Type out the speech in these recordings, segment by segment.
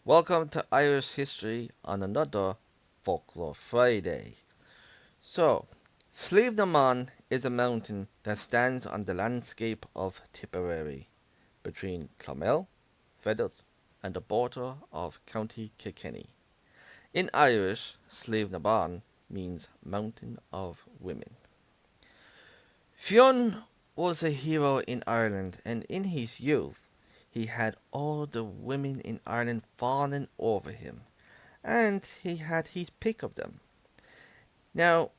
Welcome to Irish History on another Folklore Friday. So, Slievenamon is a mountain that stands on the landscape of Tipperary, between Cumhaill, Fethard, and the border of County Kilkenny. In Irish, Slievenamon means Mountain of Women. Fionn was a hero in Ireland, and in his youth he had all the women in Ireland fawning over him, and he had his pick of them. Now,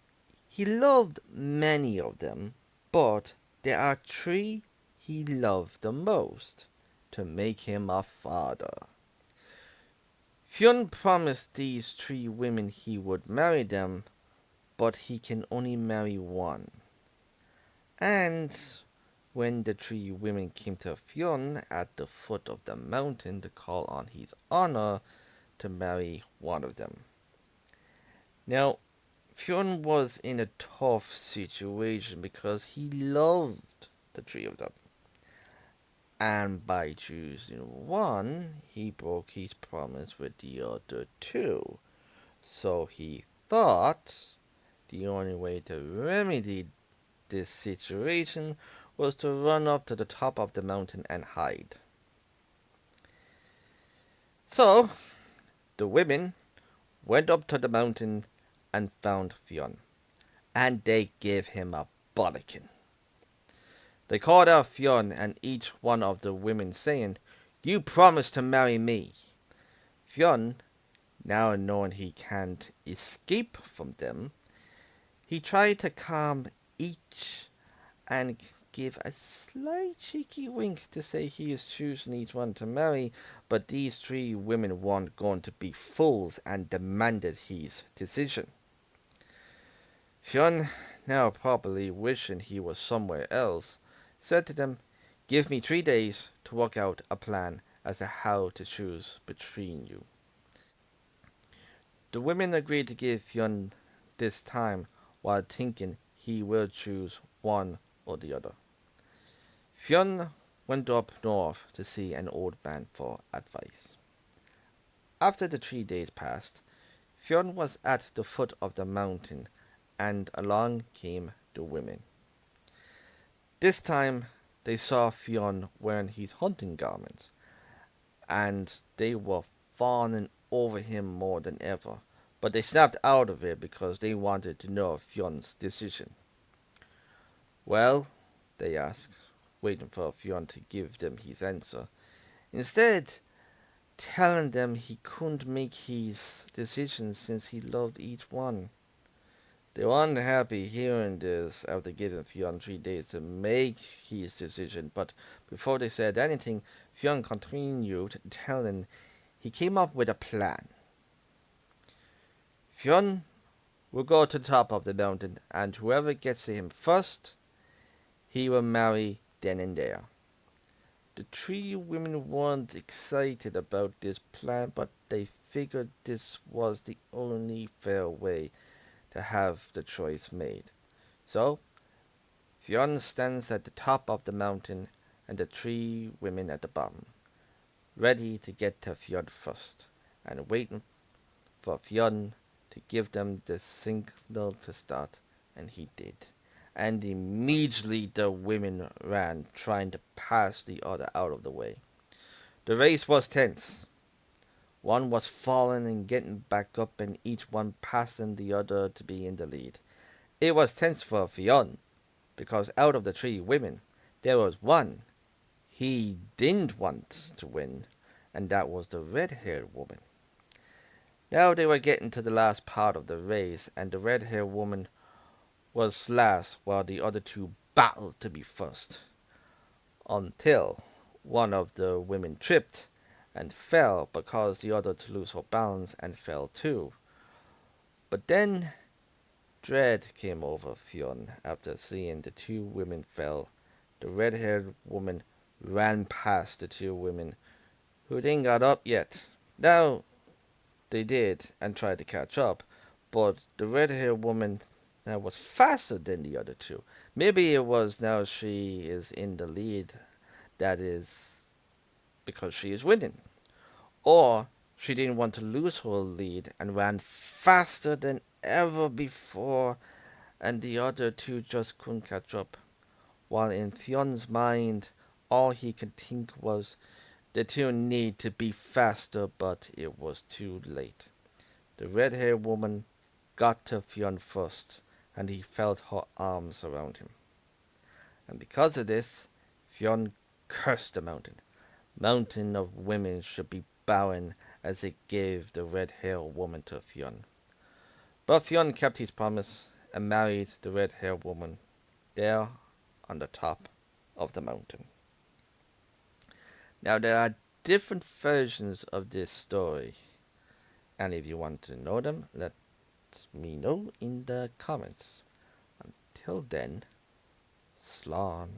he loved many of them, but there are three he loved the most to make him a father. Fionn promised these three women he would marry them, but he can only marry one. And when the three women came to Fionn at the foot of the mountain to call on his honor to marry one of them. Now, Fionn was in a tough situation because he loved the three of them. And by choosing one, he broke his promise with the other two. So he thought the only way to remedy this situation was to run up to the top of the mountain and hide. So the women went up to the mountain and found Fionn, and they gave him a bollocking. They called out Fionn and each one of the women, saying, "You promised to marry me." Fionn, now knowing he can't escape from them, he tried to calm each and give a slight cheeky wink to say he is choosing each one to marry, but these three women weren't going to be fools and demanded his decision. Fionn, now probably wishing he was somewhere else, said to them, "Give me 3 days to work out a plan as to how to choose between you." The women agreed to give Fionn this time while thinking he will choose one or the other. Fionn went up north to see an old man for advice. After the 3 days passed, Fionn was at the foot of the mountain, and along came the women. This time they saw Fionn wearing his hunting garments, and they were fawning over him more than ever, but they snapped out of it because they wanted to know Fionn's decision. "Well?" they asked, waiting for Fionn to give them his answer, instead telling them he couldn't make his decision since he loved each one. They were unhappy hearing this after giving Fionn 3 days to make his decision, but before they said anything, Fionn continued telling he came up with a plan. Fionn will go to the top of the mountain, and whoever gets to him first, he will marry then and there. The three women weren't excited about this plan, but they figured this was the only fair way to have the choice made. So, Fionn stands at the top of the mountain and the three women at the bottom, ready to get to Fionn first, and waiting for Fionn to give them the signal to start, and he did. And immediately the women ran, trying to pass the other out of the way. The race was tense. One was falling and getting back up, and each one passing the other to be in the lead. It was tense for Fionn, because out of the three women, there was one he didn't want to win, and that was the red-haired woman. Now they were getting to the last part of the race, and the red-haired woman was last while the other two battled to be first, until one of the women tripped and fell, but caused the other to lose her balance and fell too. But then dread came over Fionn after seeing the two women fell. The red-haired woman ran past the two women, who didn't got up yet. Now they did and tried to catch up, but the red-haired woman now was faster than the other two. Maybe it was now she is in the lead, that is because she is winning. Or She didn't want to lose her lead and ran faster than ever before, and the other two just couldn't catch up. While in Fionn's mind, all he could think was, the two need to be faster, but it was too late. The red-haired woman got to Fionn first, and he felt her arms around him. And because of this, Fionn cursed the mountain. Mountain of women should be barren, as it gave the red-haired woman to Fionn. But Fionn kept his promise and married the red-haired woman there on the top of the mountain. Now there are different versions of this story, and if you want to know them, let me know in the comments. Until then, Slán.